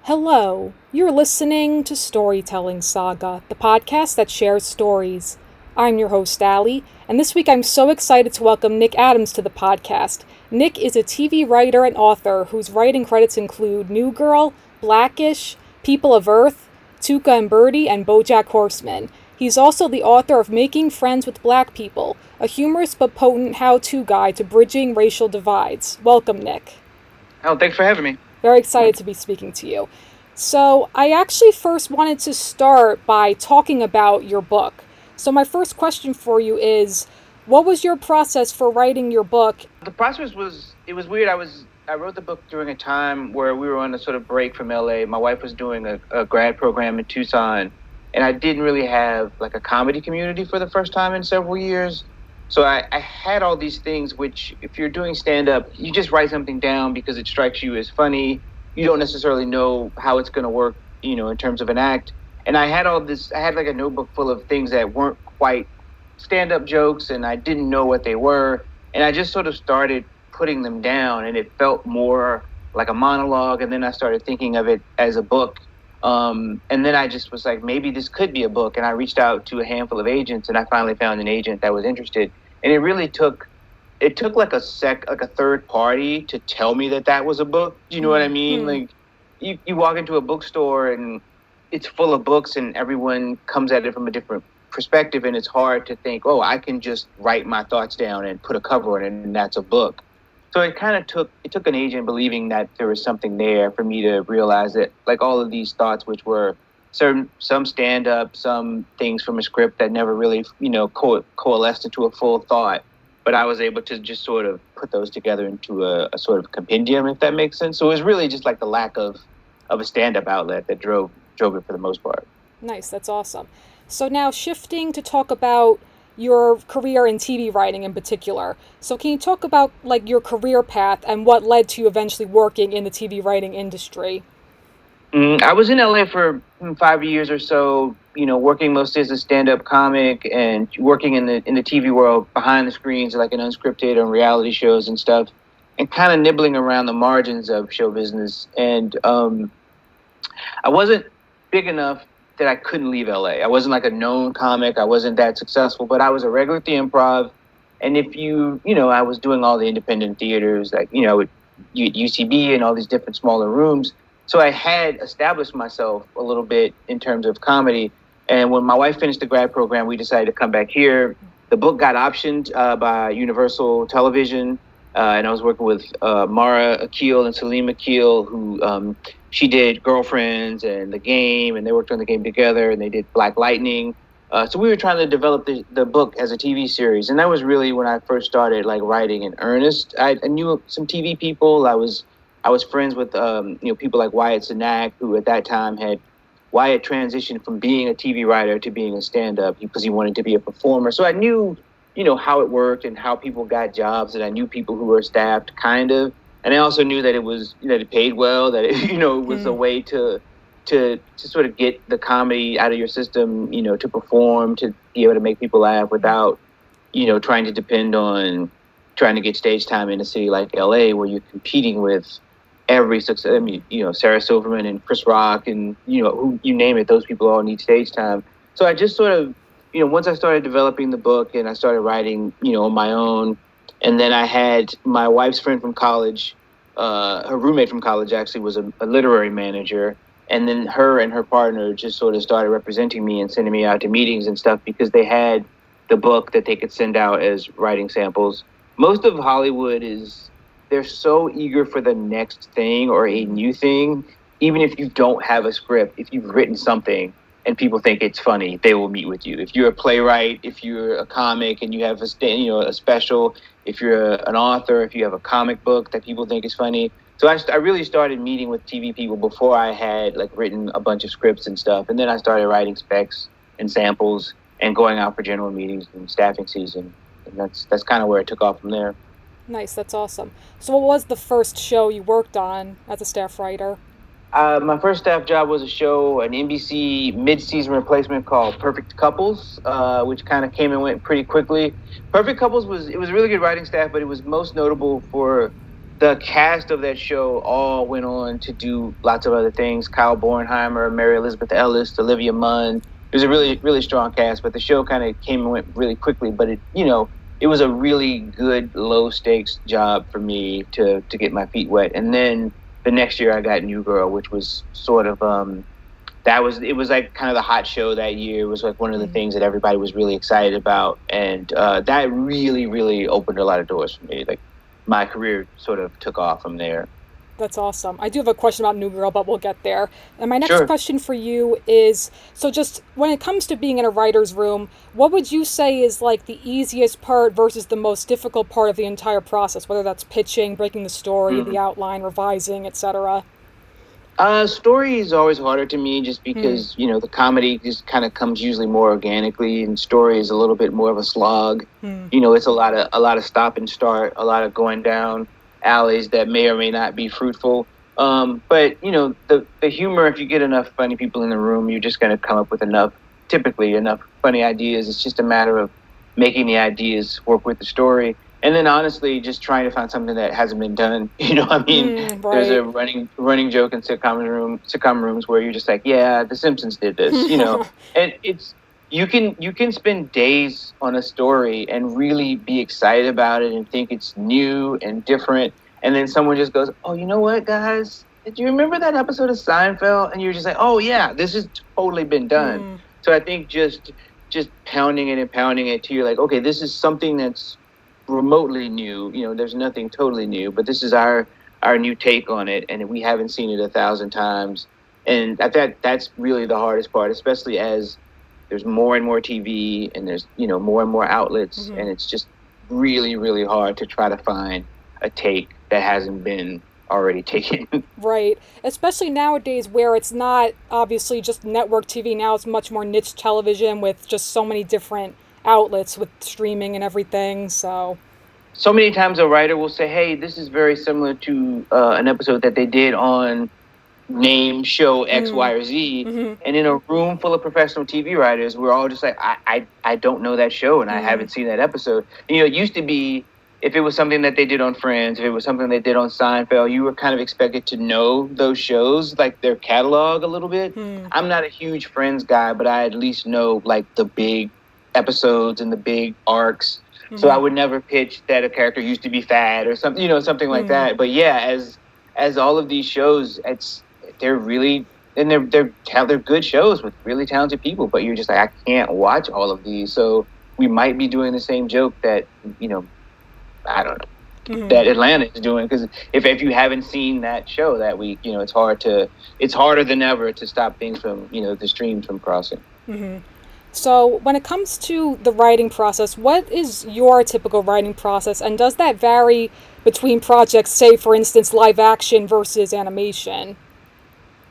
Hello, you're listening to Storytelling Saga, the podcast that shares stories. I'm your host, Allie, and this week I'm so excited to welcome Nick Adams to the podcast. Nick is a TV writer and author whose writing credits include New Girl, Blackish, People of Earth, Tuca and Bertie, and BoJack Horseman. He's also the author of Making Friends with Black People, a humorous but potent how-to guide to bridging racial divides. Welcome, Nick. Oh, thanks for having me. Very excited to be speaking to you. So, I actually first wanted to start by talking about your book. So, my first question for you is, what was your process for writing your book? The process was weird. I wrote the book during a time where we were on a sort of break from LA. My wife was doing a grad program in Tucson, and I didn't really have like a comedy community for the first time in several years. So I had all these things, which if you're doing stand-up, you just write something down because it strikes you as funny. You don't necessarily know how it's going to work, in terms of an act. And I had I had like a notebook full of things that weren't quite stand-up jokes, and I didn't know what they were. And I just sort of started putting them down, and it felt more like a monologue. And then I started thinking of it as a book. And then I just was like, maybe this could be a book. And I reached out to a handful of agents, and I finally found an agent that was interested. And it took like a third party to tell me that was a book. Do you know what I mean? Like you walk into a bookstore and it's full of books and everyone comes at it from a different perspective. And it's hard to think, oh, I can just write my thoughts down and put a cover on it and that's a book. So it took an agent believing that there was something there for me to realize that like all of these thoughts, which were some stand up, some things from a script that never really, coalesced into a full thought. But I was able to just sort of put those together into a sort of compendium, if that makes sense. So it was really just like the lack of a stand up outlet that drove it for the most part. Nice, that's awesome. So now shifting to talk about your career in TV writing in particular. So can you talk about like your career path and what led to you eventually working in the TV writing industry? I was in LA for 5 years or so, working mostly as a stand-up comic and working in the TV world behind the screens, like in unscripted and reality shows and stuff, and kind of nibbling around the margins of show business. And I wasn't big enough that I couldn't leave LA. I wasn't like a known comic. I wasn't that successful, but I was a regular at the Improv. And if I was doing all the independent theaters, like, at UCB and all these different smaller rooms. So I had established myself a little bit in terms of comedy. And when my wife finished the grad program, we decided to come back here. The book got optioned by Universal Television. And I was working with Mara Akil and Salim Akil, who she did Girlfriends and The Game, and they worked on The Game together, and they did Black Lightning. So we were trying to develop the book as a TV series. And that was really when I first started like writing in earnest. I knew some TV people. I was friends with people like Wyatt Cenac, who at that time Wyatt transitioned from being a TV writer to being a stand-up because he wanted to be a performer. So I knew, how it worked and how people got jobs, and I knew people who were staffed kind of. And I also knew that it paid well, that it was a way to sort of get the comedy out of your system, to perform, to be able to make people laugh without, trying to depend on trying to get stage time in a city like LA where you're competing with every success. I mean, Sarah Silverman and Chris Rock and, who you name it, those people all need stage time. So I just sort of, once I started developing the book and I started writing, on my own, and then I had my wife's friend from college, her roommate from college actually was a literary manager. And then her and her partner just sort of started representing me and sending me out to meetings and stuff because they had the book that they could send out as writing samples. Most of Hollywood they're so eager for the next thing or a new thing. Even if you don't have a script, if you've written something and people think it's funny, they will meet with you. If you're a playwright, if you're a comic and you have a special, if you're an author, if you have a comic book that people think is funny. So I really started meeting with TV people before I had like written a bunch of scripts and stuff. And then I started writing specs and samples and going out for general meetings and staffing season. And that's kind of where it took off from there. Nice, that's awesome. So what was the first show you worked on as a staff writer? My first staff job was a show, an NBC mid-season replacement called Perfect Couples, which kind of came and went pretty quickly. Perfect Couples was a really good writing staff, but it was most notable for the cast of that show all went on to do lots of other things. Kyle Bornheimer, Mary Elizabeth Ellis, Olivia Munn. It was a really, really strong cast, but the show kind of came and went really quickly. But it was a really good low stakes job for me to get my feet wet. And then the next year I got New Girl, which was sort of it was like kind of the hot show that year. It was like one of the things that everybody was really excited about, and that really, really opened a lot of doors for me. Like my career sort of took off from there. That's awesome. I do have a question about New Girl, but we'll get there. And my next Sure. question for you is, so just when it comes to being in a writer's room, what would you say is like the easiest part versus the most difficult part of the entire process, whether that's pitching, breaking the story, the outline, revising, etc.? Story is always harder to me just because, the comedy just kind of comes usually more organically, and story is a little bit more of a slog. It's a lot of stop and start, a lot of going down alleys that may or may not be fruitful. But the humor, if you get enough funny people in the room, you're just going to come up with typically enough funny ideas. It's just a matter of making the ideas work with the story. And then honestly, just trying to find something that hasn't been done. Right. There's a running joke in sitcom rooms where you're just like, yeah, The Simpsons did this, and you can spend days on a story and really be excited about it and think it's new and different. And then someone just goes, oh, you know what, guys? Do you remember that episode of Seinfeld? And you're just like, oh yeah, this has totally been done. So I think just pounding it and pounding it till you're like, okay, this is something that's remotely new. There's nothing totally new, but this is our new take on it, and we haven't seen it 1,000 times. And that's really the hardest part, especially as there's more and more TV and there's more and more outlets, and it's just really, really hard to try to find a take that hasn't been already taken. Right. Especially nowadays where it's not obviously just network TV. Now it's much more niche television with just so many different outlets with streaming and everything. So many times a writer will say, hey, this is very similar to an episode that they did on name show X, Y, or Z. And in a room full of professional TV writers, we're all just like, I don't know that show, and I haven't seen that episode. It used to be, if it was something that they did on Friends, if it was something they did on Seinfeld, you were kind of expected to know those shows, like their catalog a little bit. I'm not a huge Friends guy, but I at least know like the big episodes and the big arcs. So I would never pitch that a character used to be fat or something, something like that. But yeah, as all of these shows, they're really, and they're good shows with really talented people, but you're just like, I can't watch all of these. So we might be doing the same joke that, I don't know, that Atlanta is doing. Because if you haven't seen that show that week, it's harder than ever to stop things from, the streams from crossing. So when it comes to the writing process, what is your typical writing process, and does that vary between projects, say for instance live action versus animation?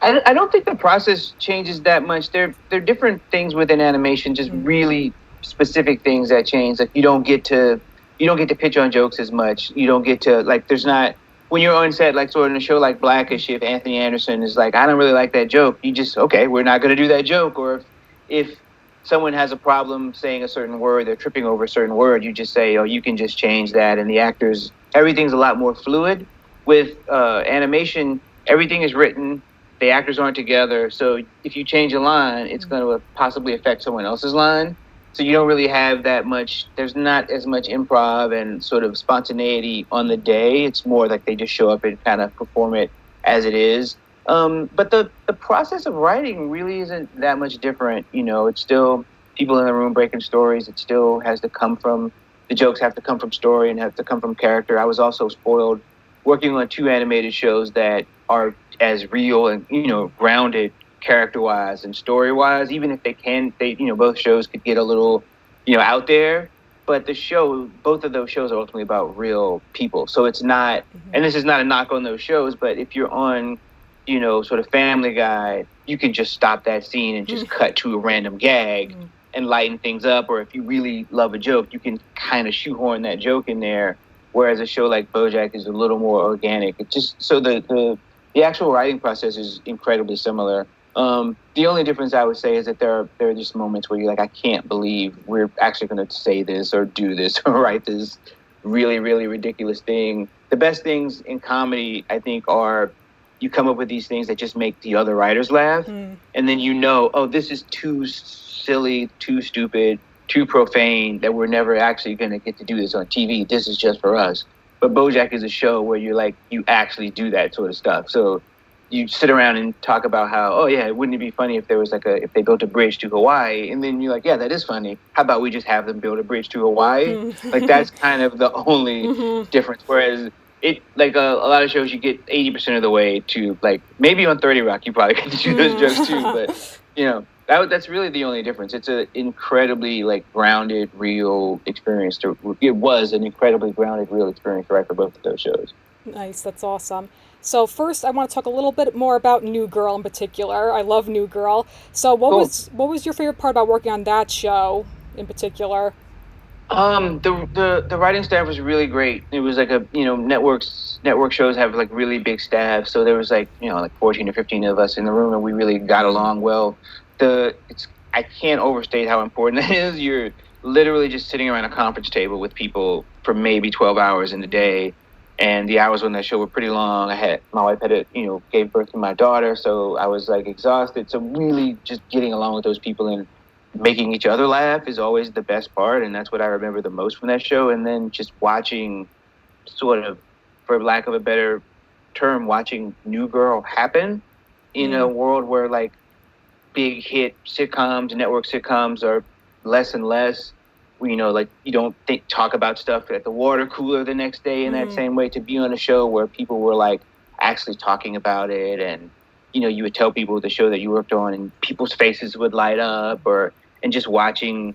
I don't think the process changes that much. There are different things within animation, just really specific things that change. Like you don't get to pitch on jokes as much. You don't get to, like, there's not, when you're on set, like, so in a show like Blackish, if Anthony Anderson is like, I don't really like that joke, you just, okay, we're not going to do that joke. Or if someone has a problem saying a certain word, they're tripping over a certain word, you just say, oh, you can just change that. And the actors, everything's a lot more fluid. With animation, everything is written, the actors aren't together. So if you change a line, it's going to possibly affect someone else's line. So you don't really have that much, there's not as much improv and sort of spontaneity on the day. It's more like they just show up and kind of perform it as it is. But the process of writing really isn't that much different. It's still people in the room breaking stories. It still has to come from, the jokes have to come from story and have to come from character. I was also spoiled working on 2 animated shows that are as real and, grounded character-wise and story-wise, even if they both shows could get a little, out there. But both of those shows are ultimately about real people. So it's not, and this is not a knock on those shows, but if you're on, sort of Family Guy, you can just stop that scene and just cut to a random gag and lighten things up. Or if you really love a joke, you can kind of shoehorn that joke in there. Whereas a show like BoJack is a little more organic. It just, so the actual writing process is incredibly similar. The only difference I would say is that there are just moments where you're like, I can't believe we're actually going to say this or do this or write this. really, really ridiculous thing. The best things in comedy, I think, are you come up with these things that just make the other writers laugh. And then oh, this is too silly, too stupid, too profane that we're never actually going to get to do this on TV. This is just for us. But BoJack is a show where you actually do that sort of stuff. So you sit around and talk about how, oh yeah, wouldn't it be funny if there was if they built a bridge to Hawaii? And then you're like, yeah, that is funny. How about we just have them build a bridge to Hawaii? That's kind of the only difference. Whereas a lot of shows, you get 80% of the way to maybe on 30 Rock, you probably get to do those jokes too. But that's really the only difference. It's an incredibly grounded, real experience. It was an incredibly grounded, real experience to write for both of those shows. Nice, that's awesome. So first, I want to talk a little bit more about New Girl in particular. I love New Girl. So what was your favorite part about working on that show in particular? The writing staff was really great. It was network shows have really big staffs. So there was 14 or 15 of us in the room, and we really got along well. I can't overstate how important that is. You're literally just sitting around a conference table with people for maybe 12 hours in the day. And the hours on that show were pretty long. My wife gave birth to my daughter, so I was exhausted. So really just getting along with those people and making each other laugh is always the best part. And that's what I remember the most from that show. And then just watching sort of, for lack of a better term, watching New Girl happen in a world where big hit sitcoms, network sitcoms are less and less. You don't talk about stuff at the water cooler the next day in that same way. To be on a show where people were actually talking about it, and you would tell people the show that you worked on, and people's faces would light up, and just watching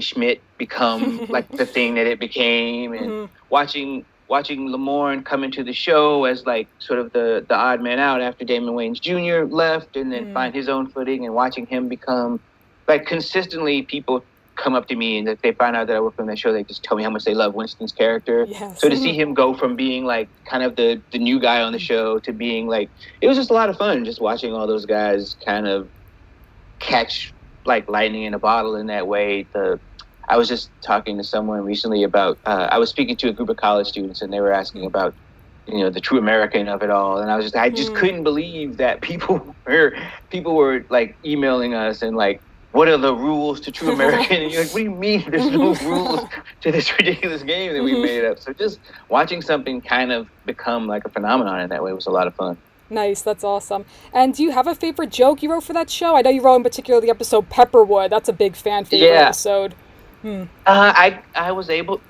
Schmidt become the thing that it became, and watching Lamorne come into the show as sort of the odd man out after Damon Wayans Jr. left, and then find his own footing, and watching him become consistently people come up to me, and if they find out that I work on that show, they just tell me how much they love Winston's character. Yes. So to see him go from being kind of the new guy on the show to being it was just a lot of fun just watching all those guys kind of catch lightning in a bottle in that way. I was just talking to someone recently about I was speaking to a group of college students, and they were asking about the true American of it all, and I just couldn't believe that people were emailing us and what are the rules to true American? And you're what do you mean there's no rules to this ridiculous game that we made up? So just watching something kind of become a phenomenon in that way was a lot of fun. Nice, that's awesome. And do you have a favorite joke you wrote for that show? I know you wrote in particular the episode Pepperwood. That's a big fan favorite episode. I was able.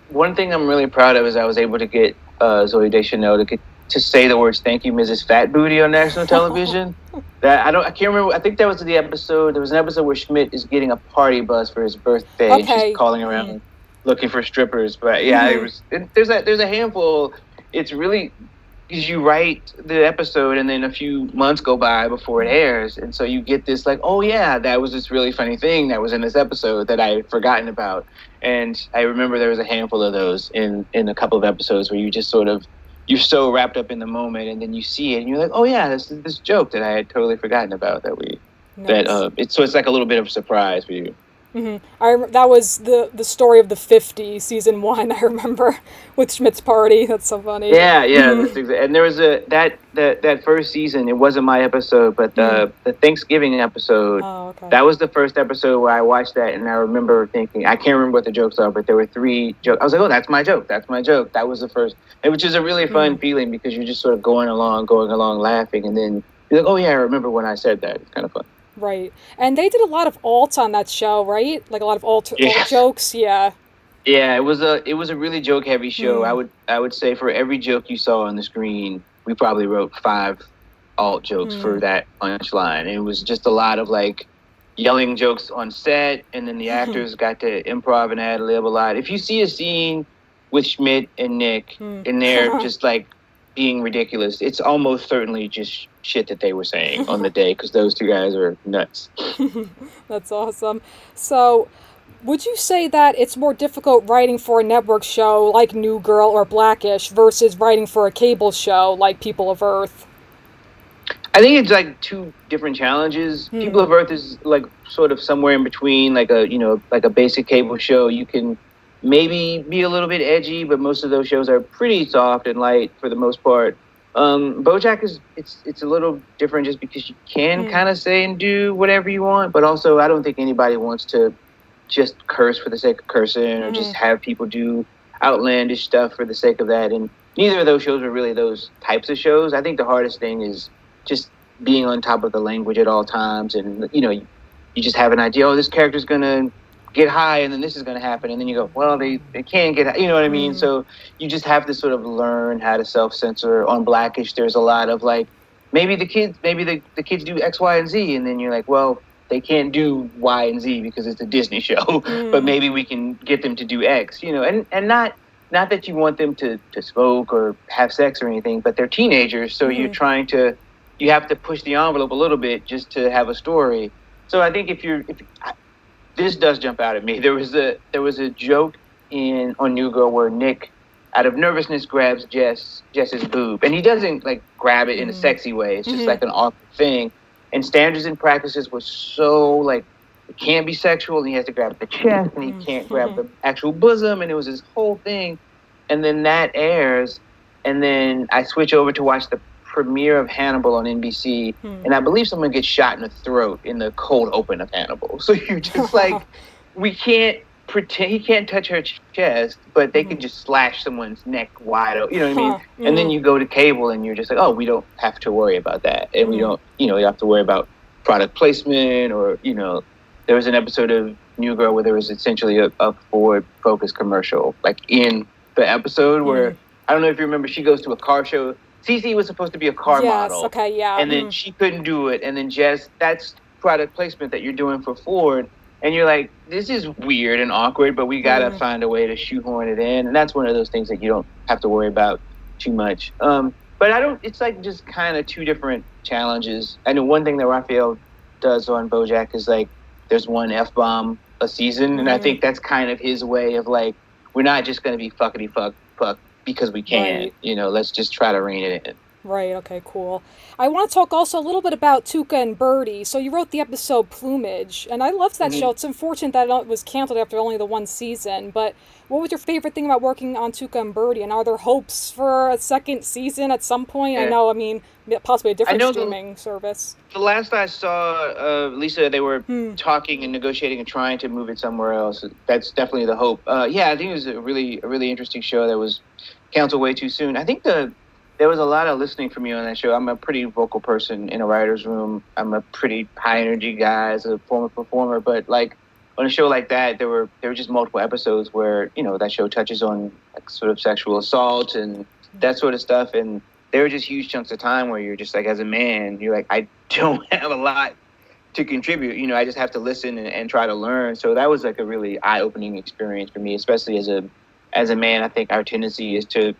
One thing I'm really proud of is I was able to get Zooey Deschanel to say the words "Thank you, Mrs. Fat Booty" on national television. I can't remember. I think that was the episode. There was an episode where Schmidt is getting a party bus for his birthday. Okay. And she's calling around looking for strippers. But yeah, there's a handful. It's really because you write the episode and then a few months go by before it airs, and so you get this oh yeah, that was this really funny thing that was in this episode that I had forgotten about. And I remember there was a handful of those in a couple of episodes where you just sort of you're so wrapped up in the moment, and then you see it and you're oh yeah, this joke that I had totally forgotten about it's a little bit of a surprise for you. That was the story of the 50 season 1. I remember with Schmidt's party. That's so funny. Yeah. And there was that first season. It wasn't my episode, but the Thanksgiving episode. Oh, okay. That was the first episode where I watched that, and I remember thinking, I can't remember what the jokes are, but there were 3 jokes. I was oh, that's my joke. That's my joke. That was the first, which is a really fun feeling because you're just sort of going along, laughing, and then you're oh yeah, I remember when I said that. It's kind of fun. Right. And they did a lot of alts on that show, right? A lot of alt jokes, yeah. Yeah, it was a really joke heavy show. I would say for every joke you saw on the screen, we probably wrote 5 alt jokes for that punchline. It was just a lot of yelling jokes on set, and then the actors got to improv and ad lib a lot. If you see a scene with Schmidt and Nick and they're just being ridiculous, it's almost certainly just shit that they were saying on the day because those 2 guys are nuts. That's awesome. So would you say that it's more difficult writing for a network show like New Girl or Blackish versus writing for a cable show like People of Earth? I think it's 2 different challenges. People of Earth is sort of somewhere in between, a basic cable show. You can maybe be a little bit edgy, but most of those shows are pretty soft and light for the most part. BoJack is it's a little different just because you can kind of say and do whatever you want, but also I don't think anybody wants to just curse for the sake of cursing or just have people do outlandish stuff for the sake of that. And neither of those shows are really those types of shows. I think the hardest thing is just being on top of the language at all times, and you just have an idea. Oh, this character's gonna get high, and then this is gonna happen, and then you go, well, they can't get high. You know what I mean? So you just have to sort of learn how to self censor. On Blackish, there's a lot of like maybe the kids do X, Y, and Z, and then you're like, well, they can't do Y and Z because it's a Disney show, but maybe we can get them to do X, and not that you want them to smoke or have sex or anything, but they're teenagers, so you have to push the envelope a little bit just to have a story. So I think if this does jump out at me, there was a joke on New Girl where Nick, out of nervousness, grabs Jess's boob, and he doesn't like grab it in a sexy way. It's just like an awkward thing. And Standards and Practices was so like it can't be sexual, and he has to grab the chest, and he can't grab the actual bosom, and it was this whole thing. And then that airs, and then I switch over to watch the premiere of Hannibal on NBC, and I believe someone gets shot in the throat in the cold open of Hannibal. So you're just like, we can't pretend, he can't touch her chest, but they can just slash someone's neck wide open, you know what I mean? And then you go to cable and you're just like, oh, we don't have to worry about that. And we don't, you have to worry about product placement or, there was an episode of New Girl where there was essentially a Ford Focus commercial, like in the episode where, I don't know if you remember, she goes to a car show. Cece was supposed to be a car model. Okay, yeah. And then she couldn't do it. And then Jess, that's product placement that you're doing for Ford. And you're like, this is weird and awkward, but we got to find a way to shoehorn it in. And that's one of those things that you don't have to worry about too much. But it's like just kind of two different challenges. I know one thing that Raphael does on BoJack is like, there's one F-bomb a season. And I think that's kind of his way of like, we're not just going to be fuckity fuck because we can, let's just try to rein it in. Right, okay, cool. I want to talk also a little bit about Tuca and Bertie. So you wrote the episode Plumage, and I loved that show. It's unfortunate that it was canceled after only the one season, but what was your favorite thing about working on Tuca and Bertie, and are there hopes for a second season at some point? Yeah. I know, possibly a different streaming service. The last I saw, Lisa, they were talking and negotiating and trying to move it somewhere else. That's definitely the hope. I think it was a really interesting show that was canceled way too soon. I think there was a lot of listening for me on that show. I'm a pretty vocal person in a writer's room. I'm a pretty high energy guy as a former performer. But like on a show like that, there were just multiple episodes where that show touches on like sort of sexual assault and that sort of stuff. And there were just huge chunks of time where you're just like, as a man, you're like, I don't have a lot to contribute. I just have to listen and try to learn. So that was like a really eye-opening experience for me, especially as a man. I think our tendency is to,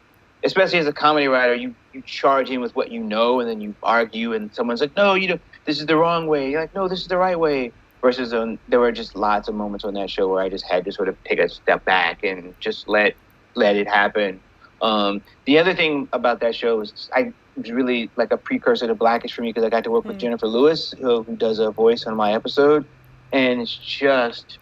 especially as a comedy writer, you charge in with what you know, and then you argue, and someone's like, no, this is the wrong way. You're like, no, this is the right way. Versus there were just lots of moments on that show where I just had to sort of take a step back and just let it happen. The other thing about that show was it was really like a precursor to Blackish for me because I got to work with Jennifer Lewis, who does a voice on my episode, and it's just...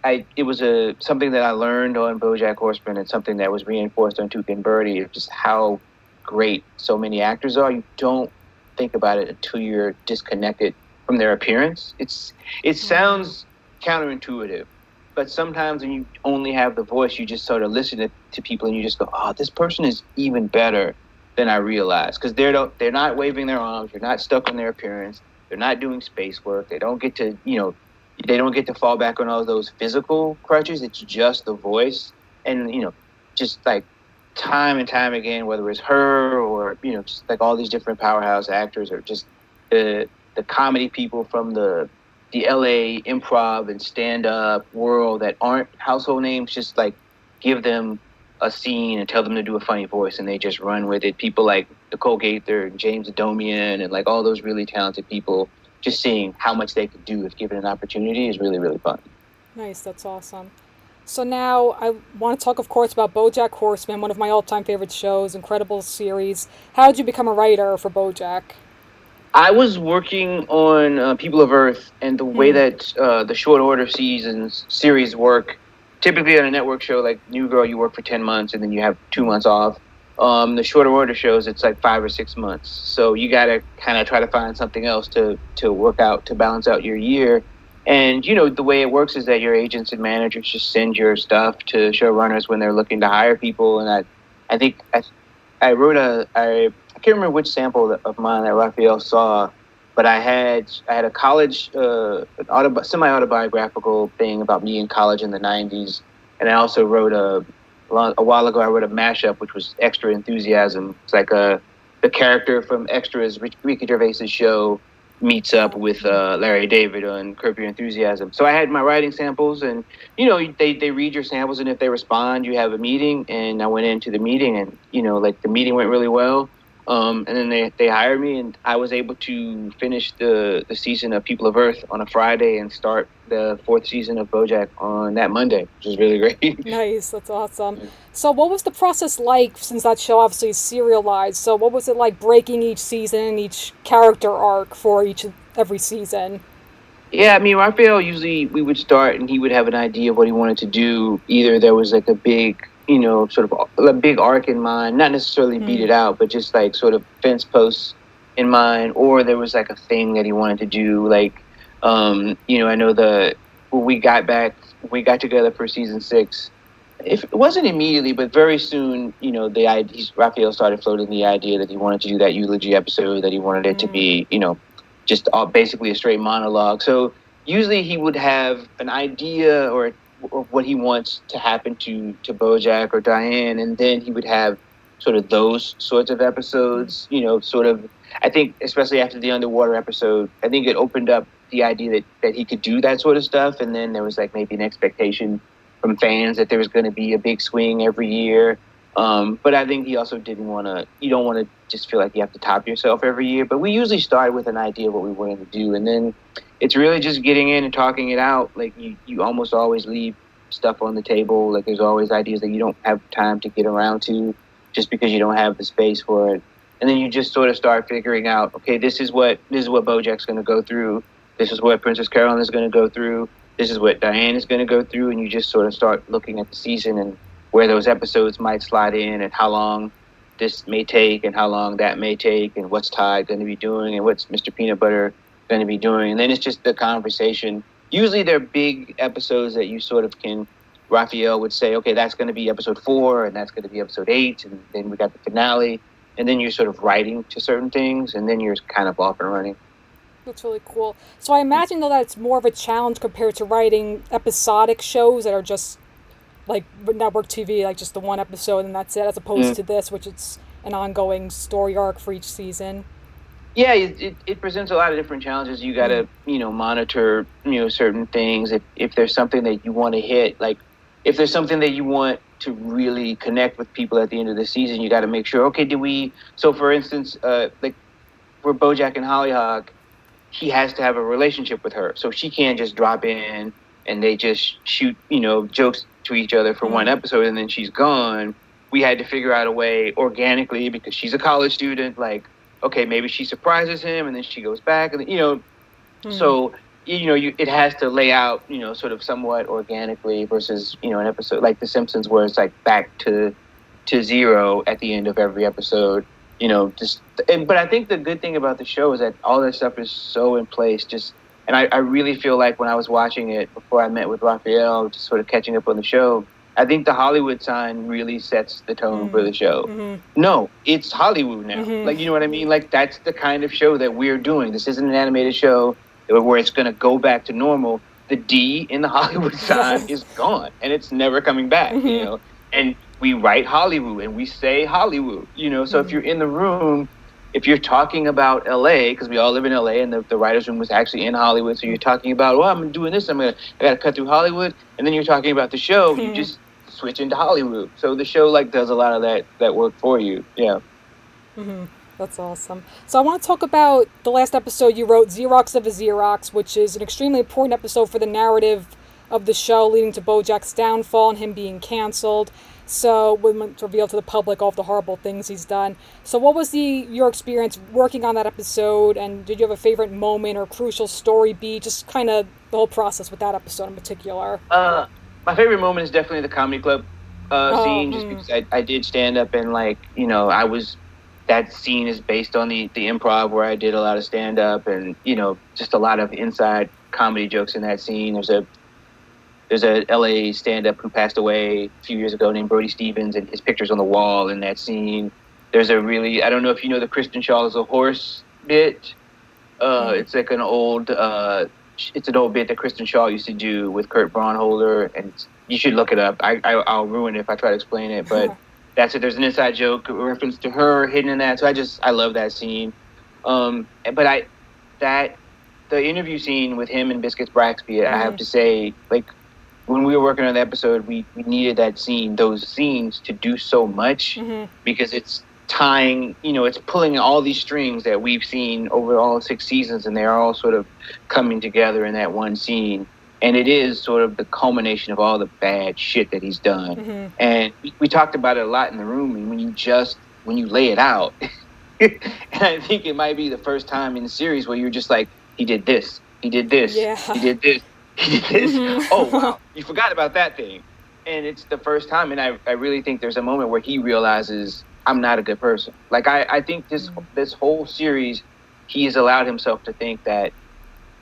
it was something that I learned on BoJack Horseman and something that was reinforced on Tuca and Bertie, just how great so many actors are. You don't think about it until you're disconnected from their appearance. It sounds counterintuitive, but sometimes when you only have the voice, you just sort of listen to people and you just go, oh, this person is even better than I realized, because they're not waving their arms, you're not stuck on their appearance, they're not doing space work, they don't get to they don't get to fall back on all those physical crutches. It's just the voice. And, just like time and time again, whether it's her or, just like all these different powerhouse actors or just the comedy people from the LA improv and stand-up world that aren't household names, just like give them a scene and tell them to do a funny voice and they just run with it. People like Nicole Gaither and James Adomian and like all those really talented people, just seeing how much they could do if given an opportunity is really, really fun. Nice, that's awesome. So now I want to talk, of course, about BoJack Horseman, one of my all-time favorite shows, incredible series. How did you become a writer for BoJack? I was working on People of Earth, and the way that the short order series work typically on a network show like New Girl, you work for 10 months and then you have 2 months off. The shorter order shows, it's like 5 or 6 months. So you got to kind of try to find something else to work out, to balance out your year. And, the way it works is that your agents and managers just send your stuff to showrunners when they're looking to hire people. And I think I wrote I can't remember which sample of mine that Raphael saw, but I had a college, semi-autobiographical thing about me in college in the 90s. And I also wrote a while ago, I wrote a mashup, which was Extra Enthusiasm. It's like the character from Extra's Ricky Gervais's show meets up with Larry David on Curb Your Enthusiasm. So I had my writing samples, and they read your samples, and if they respond, you have a meeting. And I went into the meeting, and the meeting went really well. And then they hired me, and I was able to finish the season of People of Earth on a Friday and start the 4th season of BoJack on that Monday, which is really great. Nice, that's awesome. So what was the process like, since that show obviously is serialized? So what was it like breaking each season, each character arc for every season? Yeah, I mean, Raphael, usually we would start and he would have an idea of what he wanted to do. Either there was like a big, sort of a big arc in mind, not necessarily beat it out, but just like sort of fence posts in mind, or there was like a thing that he wanted to do. Like, I know when we got together for season 6, if it wasn't immediately, but very soon, Raphael started floating the idea that he wanted to do that eulogy episode, that he wanted it to be, just basically a straight monologue. So usually he would have an idea or what he wants to happen to BoJack or Diane, and then he would have sort of those sorts of episodes. Sort of. I think especially after the underwater episode, I think it opened up the idea that he could do that sort of stuff, and then there was like maybe an expectation from fans that there was going to be a big swing every year. But I think he also didn't want to. You don't want to just feel like you have to top yourself every year. But we usually start with an idea of what we wanted to do, and then it's really just getting in and talking it out. Like you almost always leave stuff on the table. Like there's always ideas that you don't have time to get around to, just because you don't have the space for it. And then you just sort of start figuring out, okay, this is what BoJack's going to go through. This is what Princess Carolyn is going to go through. This is what Diane is going to go through. And you just sort of start looking at the season and where those episodes might slide in, and how long this may take, and how long that may take, and what's Tide going to be doing, and what's Mr. Peanut Butter going to be doing. And then it's just the conversation. Usually they're big episodes that you sort of can, Raphael would say, okay, that's going to be episode 4, and that's going to be episode 8, and then we got the finale. And then you're sort of writing to certain things, and then you're kind of off and running. That's really cool. So I imagine, though, that it's more of a challenge compared to writing episodic shows that are just like network TV, like just the one episode and that's it, as opposed to this, which it's an ongoing story arc for each season. Yeah, it presents a lot of different challenges. You got to, monitor, certain things. If there's something that you want to hit, like if there's something that you want to really connect with people at the end of the season, you got to make sure, okay, so for instance, like for BoJack and Hollyhock, he has to have a relationship with her. So she can't just drop in and they just shoot, jokes to each other for one episode and then she's gone. We had to figure out a way organically, because she's a college student, like, okay, maybe she surprises him and then she goes back, and so it has to lay out, sort of somewhat organically, versus, an episode like The Simpsons where it's like back to zero at the end of every episode, but I think the good thing about the show is that all that stuff is so in place. And I really feel like when I was watching it before I met with Raphael, just sort of catching up on the show, I think the Hollywood sign really sets the tone for the show. No, it's Hollywood now. Like, you know what I mean? Like, that's the kind of show that we're doing. This isn't an animated show where it's going to go back to normal. The D in the Hollywood sign is gone, and it's never coming back, And we write Hollywood, and we say Hollywood, So if you're in the room, if you're talking about LA, because we all live in LA, and the writer's room was actually in Hollywood, so you're talking about, well, I'm doing this, I got to cut through Hollywood, and then you're talking about the show, you just switch into Hollywood. So the show does a lot of that work for you. Yeah. That's awesome. So I want to talk about the last episode you wrote, Xerox of a Xerox, which is an extremely important episode for the narrative of the show, leading to BoJack's downfall and him being canceled. So when it's revealed to the public all of the horrible things he's done. So what was your experience working on that episode, and did you have a favorite moment or crucial story beat? Just kind of the whole process with that episode in particular. My my favorite moment is definitely the comedy club scene, just Mm. because I did stand up and like, that scene is based on the improv where I did a lot of stand up and, just a lot of inside comedy jokes in that scene. There's a LA stand up who passed away a few years ago named Bertie Stevens, and his picture's on the wall in that scene. There's a really, I don't know if you know the Kristen Shaw is a horse bit. It's like it's an old bit that Kristen Shaw used to do with Kurt Braunholder, and you should look it up. I'll ruin it if I try to explain it, but that's it. There's an inside joke, a reference to her hidden in that. So I love that scene. But the interview scene with him and Biscuits Braxby, I have to say, like, when we were working on the episode, we needed those scenes to do so much because it's tying, it's pulling all these strings that we've seen over all 6 seasons, and they're all sort of coming together in that one scene. And it is sort of the culmination of all the bad shit that he's done. And we talked about it a lot in the room. And when you lay it out, and I think it might be the first time in the series where you're just like, he did this, he did this, he did this. Oh, wow, you forgot about that thing. And it's the first time, and I really think there's a moment where he realizes, I'm not a good person. Like, I think this whole series, he has allowed himself to think that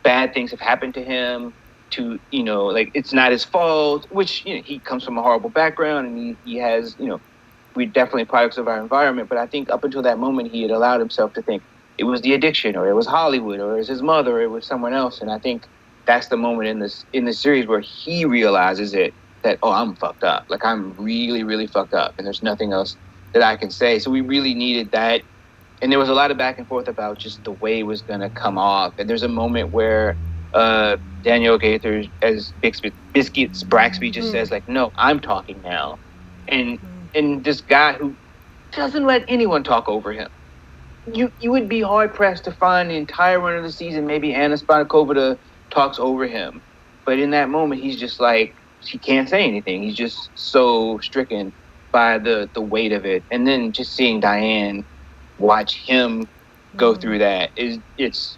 bad things have happened to him, to, like, it's not his fault, which, he comes from a horrible background, and he has, we're definitely products of our environment. But I think up until that moment, he had allowed himself to think it was the addiction, or it was Hollywood, or it was his mother, or it was someone else. And I think that's the moment in this series where he realizes that, oh, I'm fucked up. Like, I'm really, really fucked up, and there's nothing else that I can say. So we really needed that. And there was a lot of back and forth about just the way it was going to come off. And there's a moment where Danielle Gaither, as Biscuits Braxby, just says, like, no, I'm talking now. And this guy who doesn't let anyone talk over him. You would be hard-pressed to find the entire run of the season, maybe Anna Spanakovita talks over him. But in that moment, he's just like, he can't say anything. He's just so stricken by the weight of it. And then just seeing Diane watch him go through that it's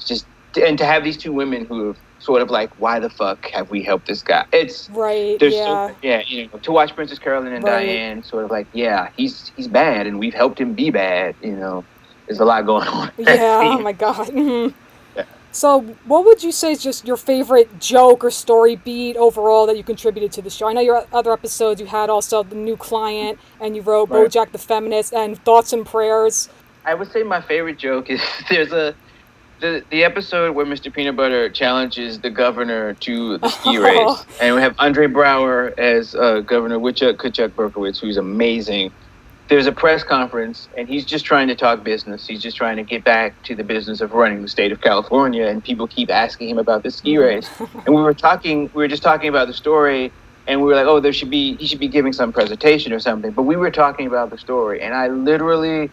just, and to have these two women who have sort of like, why the fuck have we helped this guy? It's right. To watch Princess Carolyn and Diane sort of like, he's bad and we've helped him be bad. There's a lot going on. Oh my God. So what would you say is just your favorite joke or story beat overall that you contributed to the show? I know your other episodes, you had also The New Client, and you wrote BoJack the Feminist and Thoughts and Prayers. I would say my favorite joke is there's the episode where Mr. Peanut Butter challenges the governor to the ski race. And we have Andre Brower as Governor Kutchuk Berkowitz, who's amazing. There's a press conference, and he's just trying to talk business. He's just trying to get back to the business of running the state of California, and people keep asking him about the ski race. And we were just talking about the story, and we were like, oh, he should be giving some presentation or something. But we were talking about the story, and I literally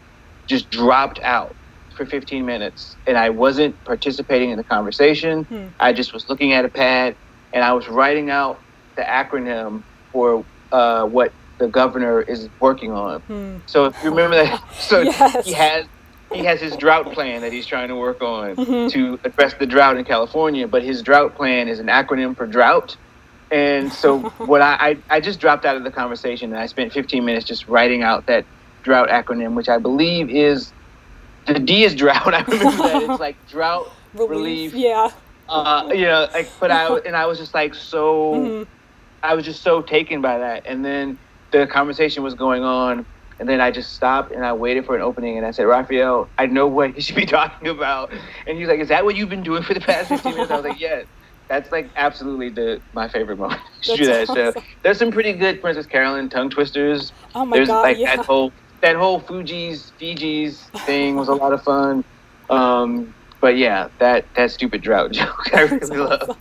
just dropped out for 15 minutes, and I wasn't participating in the conversation. I just was looking at a pad, and I was writing out the acronym for what the governor is working on. So if you remember that, he has his drought plan that he's trying to work on to address the drought in California, but his drought plan is an acronym for drought. And so what I just dropped out of the conversation, and I spent 15 minutes just writing out that drought acronym, which I believe is, the D is drought. I remember that. It's like drought relief. Yeah. But I was just like I was just so taken by that. And then the conversation was going on, and then I just stopped and I waited for an opening, and I said, Raphael, I know what you should be talking about. And he was like, is that what you've been doing for the past 15 minutes? I was like, yes. That's like absolutely my favorite moment. So there's some pretty good Princess Carolyn tongue twisters. Oh my God, like that whole Fiji's thing was a lot of fun. But yeah, that stupid drought joke I really love.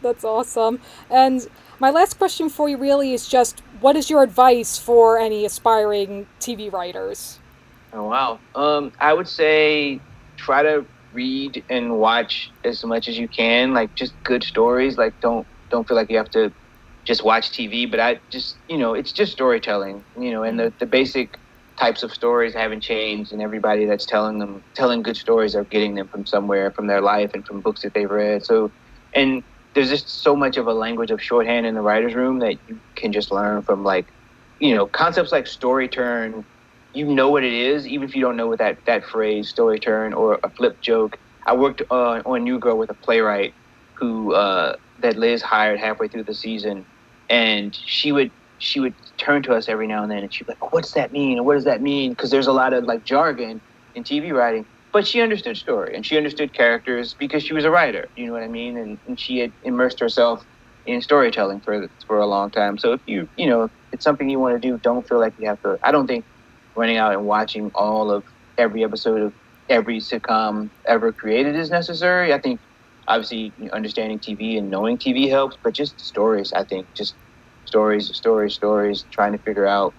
That's awesome. And my last question for you really is just, what is your advice for any aspiring TV writers? Oh, wow. I would say try to read and watch as much as you can, like just good stories. Like don't feel like you have to just watch TV, but I just, it's just storytelling, and the basic types of stories haven't changed, and everybody that's telling good stories are getting them from somewhere, from their life and from books that they've read. So, and there's just so much of a language of shorthand in the writer's room that you can just learn from, like, concepts like story turn. You know what it is, even if you don't know what that phrase, story turn, or a flip joke. I worked on New Girl with a playwright who that Liz hired halfway through the season, and she would turn to us every now and then, and she'd be like, "Oh, what's that mean? Or what does that mean?" Because there's a lot of like jargon in TV writing, but she understood story and she understood characters because she was a writer. You know what I mean? And she had immersed herself in storytelling for a long time. So if if it's something you want to do, don't feel like you have to. I don't think running out and watching all of every episode of every sitcom ever created is necessary. I think obviously understanding TV and knowing TV helps, but just stories. I think just stories, trying to figure out,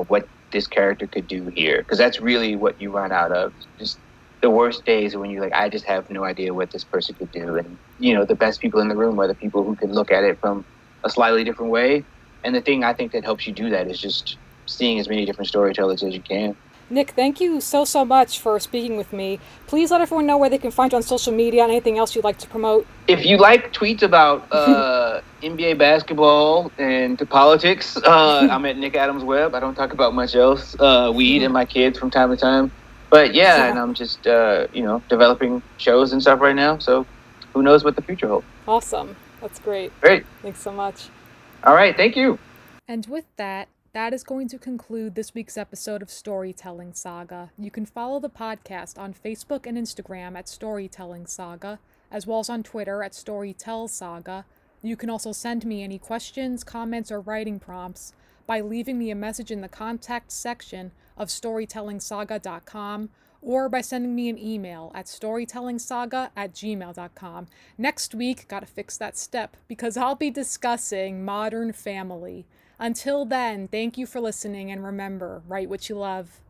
what this character could do here, because that's really what you run out of. Just the worst days are when you're like, I just have no idea what this person could do, and the best people in the room are the people who can look at it from a slightly different way. And the thing I think that helps you do that is just seeing as many different storytellers as you can. Nick, thank you so much for speaking with me. Please let everyone know where they can find you on social media and anything else you'd like to promote. If you like tweets about NBA basketball and politics, I'm at Nick Adams Web. I don't talk about much else. Weed and my kids from time to time. But yeah, and I'm just developing shows and stuff right now. So who knows what the future holds. Awesome. That's great. Great. Thanks so much. All right. Thank you. And with that is going to conclude this week's episode of Storytelling Saga. You can follow the podcast on Facebook and Instagram at Storytelling Saga, as well as on Twitter at Storytell Saga. You can also send me any questions, comments, or writing prompts by leaving me a message in the contact section of storytellingsaga.com or by sending me an email at storytellingsaga@gmail.com. Next week, gotta fix that step because I'll be discussing Modern Family. Until then, thank you for listening, and remember, write what you love.